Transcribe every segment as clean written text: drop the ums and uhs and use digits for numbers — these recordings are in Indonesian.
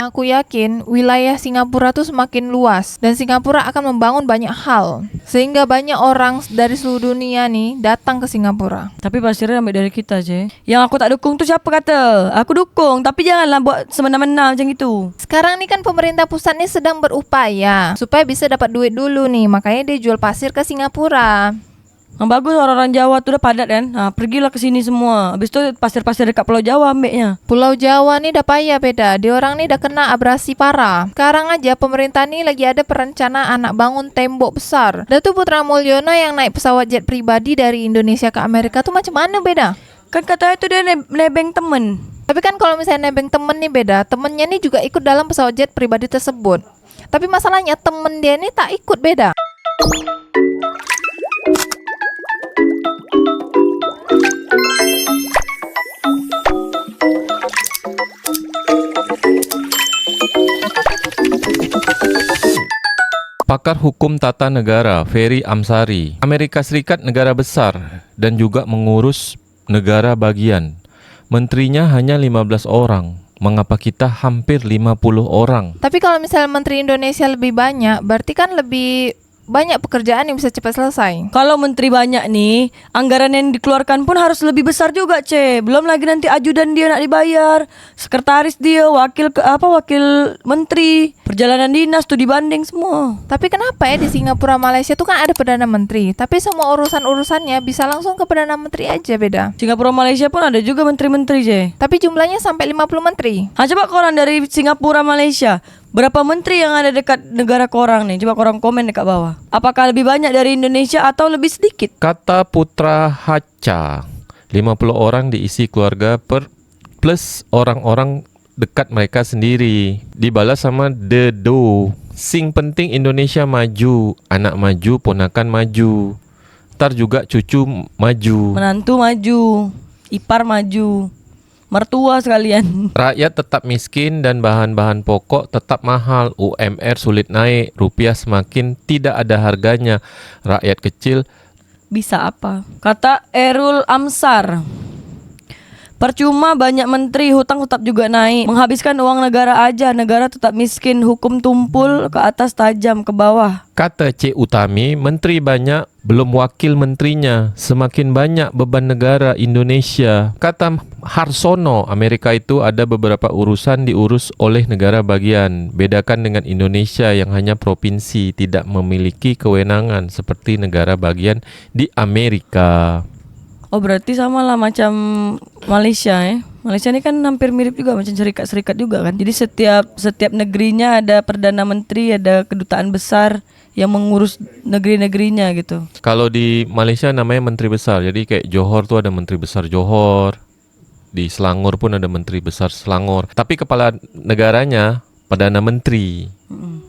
yang aku yakin, wilayah Singapura tuh semakin luas dan Singapura akan membangun banyak hal sehingga banyak orang dari seluruh dunia nih datang ke Singapura. Tapi pasirnya ambil dari kita je. Yang aku tak dukung tuh siapa kata? Aku dukung, tapi janganlah buat semena-mena macam itu. Sekarang nih kan pemerintah pusat nih sedang berupaya supaya bisa dapat duit dulu nih, makanya dia jual pasir ke Singapura. Yang bagus orang-orang Jawa tuh udah padat kan. Pergilah ke sini semua. Habis itu pasir-pasir dekat Pulau Jawa ambilnya. Pulau Jawa nih dah payah beda. Dia orang nih dah kena abrasi parah. Sekarang aja pemerintah nih lagi ada perencanaan nak bangun tembok besar. Datuk Putra Mulyono yang naik pesawat jet pribadi dari Indonesia ke Amerika tuh macam mana beda? Kan katanya tuh dia nebeng temen. Tapi kan kalau misalnya nebeng temen nih beda. Temennya nih juga ikut dalam pesawat jet pribadi tersebut. Tapi masalahnya temen dia nih tak ikut beda. Pakar hukum tata negara Ferry Amsari, Amerika Serikat negara besar dan juga mengurus negara bagian. Menterinya hanya 15 orang. Mengapa kita hampir 50 orang? Tapi kalau misalnya Menteri Indonesia lebih banyak, berarti kan lebih banyak pekerjaan yang bisa cepat selesai. Kalau menteri banyak nih, anggaran yang dikeluarkan pun harus lebih besar juga, Belum lagi nanti ajudan dia nak dibayar, sekretaris dia, wakil menteri, perjalanan dinas tuh dibanding semua. Tapi kenapa ya di Singapura, Malaysia tuh kan ada Perdana Menteri, tapi semua urusan-urusannya bisa langsung ke Perdana Menteri aja beda. Singapura, Malaysia pun ada juga menteri-menteri, Tapi jumlahnya sampai 50 menteri. Coba korang dari Singapura, Malaysia, berapa menteri yang ada dekat negara korang nih? Coba korang komen dekat bawah. Apakah lebih banyak dari Indonesia atau lebih sedikit? Kata Putra Haca, 50 orang diisi keluarga plus orang-orang dekat mereka sendiri. Dibalas sama Dedo. Sing penting Indonesia maju, anak maju, ponakan maju. Ntar juga cucu maju. Menantu maju, ipar maju, mertua sekalian. Rakyat tetap miskin dan bahan-bahan pokok tetap mahal. UMR sulit naik, rupiah semakin tidak ada harganya. Rakyat kecil Bisa apa? Kata Erul Amsar, percuma banyak menteri, hutang tetap juga naik. Menghabiskan uang negara aja, negara tetap miskin. Hukum tumpul ke atas tajam ke bawah. Kata C. Utami, menteri banyak, belum wakil menterinya. Semakin banyak beban negara Indonesia. Kata Harsono, Amerika itu ada beberapa urusan diurus oleh negara bagian. Bedakan dengan Indonesia yang hanya provinsi, tidak memiliki kewenangan seperti negara bagian di Amerika. Oh berarti sama lah macam Malaysia ya. Malaysia ini kan hampir mirip juga macam serikat-serikat juga kan. Jadi setiap negerinya ada Perdana Menteri, ada kedutaan besar yang mengurus negeri-negerinya gitu. Kalau di Malaysia namanya menteri besar. Jadi kayak Johor tuh ada menteri besar Johor. Di Selangor pun ada menteri besar Selangor. Tapi kepala negaranya Perdana Menteri.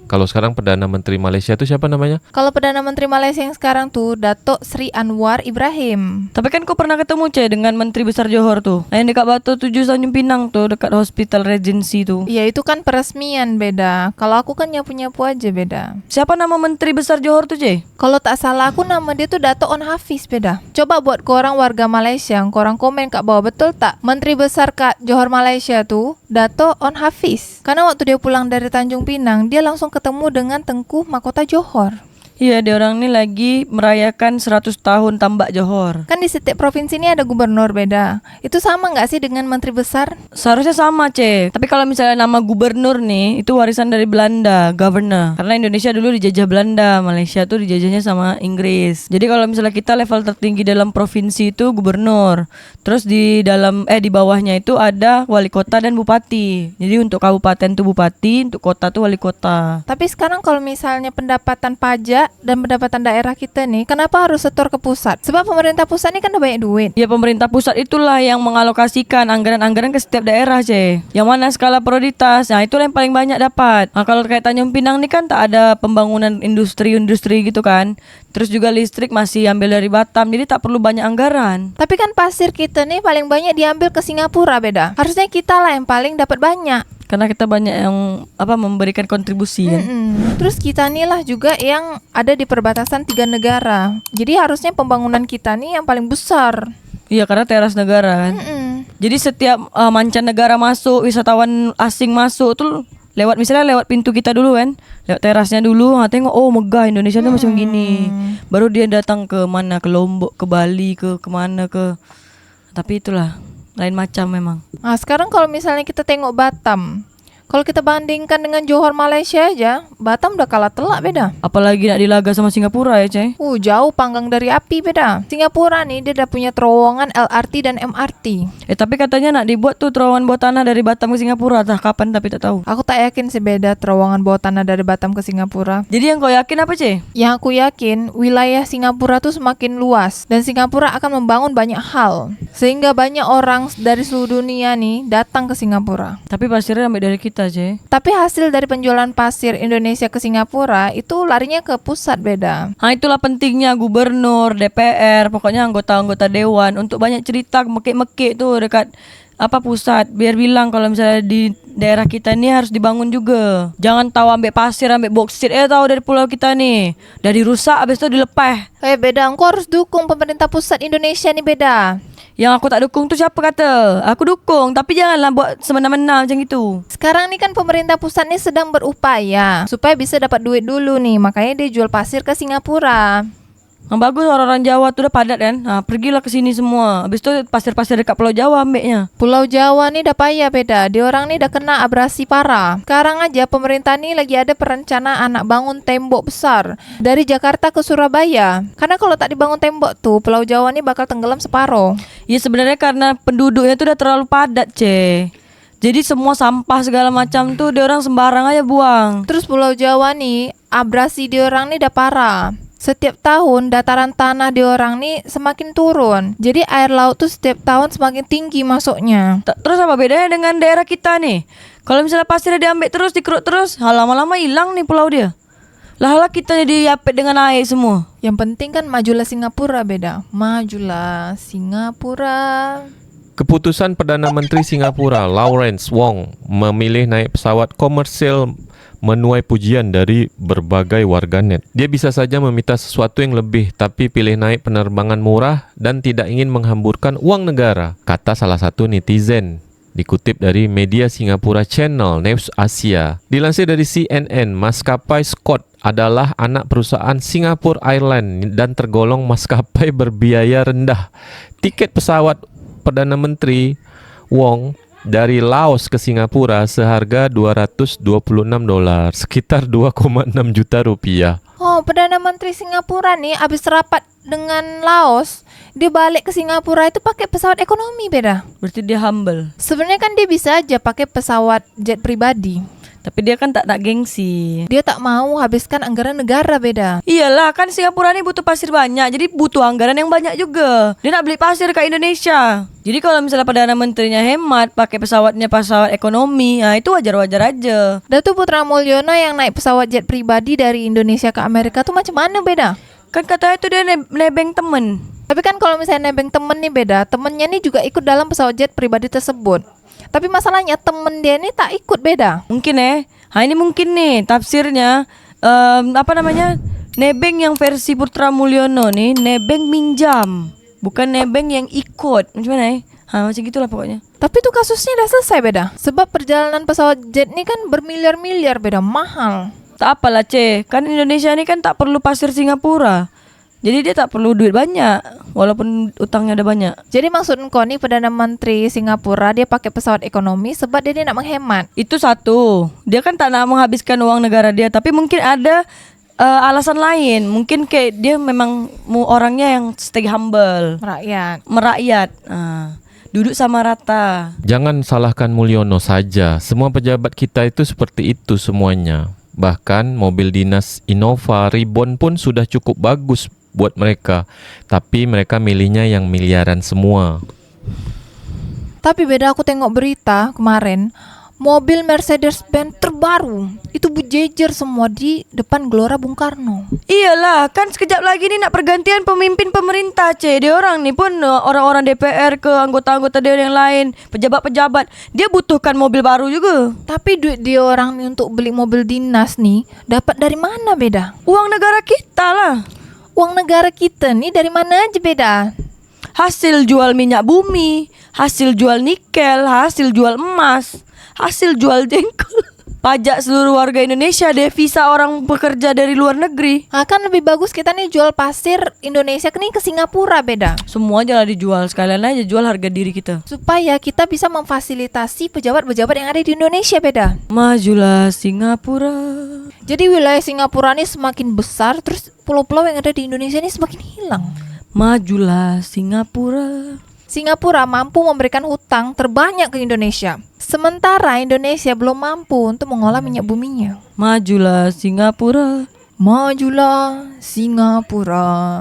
Kalau sekarang Perdana Menteri Malaysia itu siapa namanya? Kalau Perdana Menteri Malaysia yang sekarang tuh Datuk Sri Anwar Ibrahim. Tapi kan kau pernah ketemu dengan Menteri Besar Johor tuh. Yang dekat Batu 7 Tanjung Pinang tuh, dekat Hospital Regency tuh. Ya itu kan peresmian beda. Kalau aku kan nyapu-nyapu aja beda. Siapa nama Menteri Besar Johor tuh, Kalau tak salah aku nama dia tuh Datuk On Hafiz beda. Coba buat korang warga Malaysia, korang komen kat bawah, betul tak? Menteri Besar kat Johor Malaysia tuh Datuk On Hafiz. Karena waktu dia pulang dari Tanjung Pinang, dia langsung ketemu dengan Tengku Mahkota Johor. Iya, dia orang ini lagi merayakan 100 tahun tambak Johor. Kan di setiap provinsi ini ada gubernur beda. Itu sama nggak sih dengan menteri besar? Seharusnya sama, Tapi kalau misalnya nama gubernur nih, itu warisan dari Belanda, governor. Karena Indonesia dulu dijajah Belanda, Malaysia tuh dijajahnya sama Inggris. Jadi kalau misalnya kita level tertinggi dalam provinsi itu gubernur. Terus di bawahnya itu ada wali kota dan bupati. Jadi untuk kabupaten tuh bupati, untuk kota tuh wali kota. Tapi sekarang kalau misalnya pendapatan pajak dan pendapatan daerah kita nih, kenapa harus setor ke pusat? Sebab pemerintah pusat ini kan udah banyak duit. Ya pemerintah pusat itulah yang mengalokasikan anggaran-anggaran ke setiap daerah, Yang mana skala prioritas, nah itulah yang paling banyak dapat. Nah kalau kayak Tanjung Pinang nih kan tak ada pembangunan industri gitu kan. Terus juga listrik masih ambil dari Batam, jadi tak perlu banyak anggaran. Tapi kan pasir kita nih paling banyak diambil ke Singapura beda. Harusnya kita lah yang paling dapat banyak. Karena kita banyak yang memberikan kontribusi kan. Terus kita nih lah juga yang ada di perbatasan 3 negara. Jadi harusnya pembangunan kita nih yang paling besar. Iya, karena teras negara kan. Jadi setiap mancanegara masuk, wisatawan asing masuk tuh lewat pintu kita dulu kan, lewat terasnya dulu, tengok oh megah Indonesia tuh macam gini. Baru dia datang ke mana, ke Lombok, ke Bali, ke kemana ke. Tapi itulah lain macam memang. Nah, sekarang kalau misalnya kita tengok Batam, kalau kita bandingkan dengan Johor Malaysia aja, Batam udah kalah telak beda. Apalagi nak dilaga sama Singapura ya, Cai. Jauh panggang dari api beda. Singapura nih dia udah punya terowongan LRT dan MRT. Tapi katanya nak dibuat tuh terowongan bawah tanah dari Batam ke Singapura, entah kapan tapi tak tahu. Aku tak yakin sih beda terowongan bawah tanah dari Batam ke Singapura. Jadi yang kau yakin apa, Cai? Yang aku yakin wilayah Singapura tuh semakin luas dan Singapura akan membangun banyak hal sehingga banyak orang dari seluruh dunia nih datang ke Singapura. Tapi pasirnya ambil dari kita, Cai. Tapi hasil dari penjualan pasir Indonesia ke Singapura itu larinya ke pusat beda. Itulah pentingnya gubernur, DPR, pokoknya anggota-anggota dewan untuk banyak cerita mekik-mekik tuh dekat pusat, biar bilang kalau misalnya di daerah kita ni harus dibangun juga. Jangan tahu ambil pasir, ambil boksit tahu dari pulau kita nih. Dah dirusak habis tu dilepeh. Beda, engkau harus dukung pemerintah pusat Indonesia nih beda. Yang aku tak dukung tu siapa kata? Aku dukung, tapi janganlah buat semena-mena macam itu. Sekarang ni kan pemerintah pusat ni sedang berupaya supaya bisa dapat duit dulu nih, makanya dia jual pasir ke Singapura. Yang bagus orang-orang Jawa tu dah padat kan. Pergilah ke sini semua. Habis tu pasir-pasir dekat Pulau Jawa ambilnya. Pulau Jawa ni dah payah beda. Dia orang ni dah kena abrasi parah. Sekarang aja pemerintah ni lagi ada perencanaan nak bangun tembok besar dari Jakarta ke Surabaya. Karena kalau tak dibangun tembok tu, Pulau Jawa ni bakal tenggelam separuh. Ya sebenarnya karena penduduknya tu dah terlalu padat, Ce. Jadi semua sampah segala macam tu dia orang sembarang aja buang. Terus Pulau Jawa ni abrasi dia orang ni dah parah. Setiap tahun dataran tanah di orang ni semakin turun. Jadi air laut tu setiap tahun semakin tinggi masuknya. Terus apa bedanya dengan daerah kita nih? Kalau misalnya pasirnya diambil terus, dikeruk terus, lama-lama hilang nih pulau dia. Lah kita diapit dengan air semua. Yang penting kan majulah Singapura beda. Majulah Singapura. Keputusan Perdana Menteri Singapura Lawrence Wong memilih naik pesawat komersil menuai pujian dari berbagai warganet. Dia bisa saja meminta sesuatu yang lebih, tapi pilih naik penerbangan murah dan tidak ingin menghamburkan uang negara, kata salah satu netizen. Dikutip dari media Singapura Channel News Asia. Dilansir dari CNN, maskapai Scott adalah anak perusahaan Singapore Airlines dan tergolong maskapai berbiaya rendah. Tiket pesawat Perdana Menteri Wong dari Laos ke Singapura seharga $226, sekitar 2,6 juta rupiah. Perdana Menteri Singapura nih habis rapat dengan Laos, dia balik ke Singapura itu pakai pesawat ekonomi beda. Berarti dia humble. Sebenarnya kan dia bisa aja pakai pesawat jet pribadi. Tapi dia kan tak nak gengsi. Dia tak mau habiskan anggaran negara beda. Iyalah kan Singapura ni butuh pasir banyak, jadi butuh anggaran yang banyak juga. Dia nak beli pasir kat Indonesia. Jadi kalau misalnya Perdana Menterinya hemat pakai pesawatnya pesawat ekonomi, itu wajar-wajar aja. Datuk Putra Mulyono yang naik pesawat jet pribadi dari Indonesia ke Amerika tuh macam mana beda? Kan katanya tuh dia nebeng temen. Tapi kan kalau misalnya nebeng temen nih beda, temennya nih juga ikut dalam pesawat jet pribadi tersebut. Tapi masalahnya temen dia nih tak ikut beda. Mungkin ini mungkin nih tafsirnya nebeng yang versi Putra Mulyono nih nebeng minjam, bukan nebeng yang ikut. Macam mana macam gitulah pokoknya. Tapi tuh kasusnya udah selesai beda. Sebab perjalanan pesawat jet nih kan bermiliar-miliar beda, mahal. Tak apalah kan Indonesia ni kan tak perlu pasir Singapura. Jadi dia tak perlu duit banyak walaupun utangnya ada banyak. Jadi maksud kau nih Perdana Menteri Singapura dia pakai pesawat ekonomi sebab dia nak menghemat. Itu satu. Dia kan tak nak menghabiskan uang negara dia, tapi mungkin ada alasan lain. Mungkin kayak dia memang orangnya yang stay humble, merakyat. Duduk sama rata. Jangan salahkan Mulyono saja. Semua pejabat kita itu seperti itu semuanya. Bahkan mobil dinas Innova Reborn pun sudah cukup bagus buat mereka. Tapi mereka milihnya yang miliaran semua. Tapi beda aku tengok berita kemarin, mobil Mercedes-Benz terbaru itu berjejer semua di depan Gelora Bung Karno. Iyalah, kan sekejap lagi nih nak pergantian pemimpin pemerintah, Dia orang ni pun orang-orang DPR ke anggota-anggota dewan yang lain, pejabat-pejabat, dia butuhkan mobil baru juga. Tapi duit dia orang ni untuk beli mobil dinas nih dapat dari mana beda? Uang negara kita lah. Uang negara kita nih dari mana aja beda? Hasil jual minyak bumi, hasil jual nikel, hasil jual emas, hasil jual jengkol. pajak seluruh warga Indonesia, devisa orang pekerja dari luar negeri. Kan lebih bagus kita nih jual pasir Indonesia nih ke Singapura beda. Semua aja lah dijual, sekalian aja jual harga diri kita. Supaya kita bisa memfasilitasi pejabat-pejabat yang ada di Indonesia beda. Majulah Singapura. Jadi wilayah Singapura ini semakin besar, terus pulau-pulau yang ada di Indonesia ini semakin hilang. Majulah Singapura. Singapura mampu memberikan hutang terbanyak ke Indonesia. Sementara Indonesia belum mampu untuk mengolah minyak buminya. Majulah Singapura. Majulah Singapura.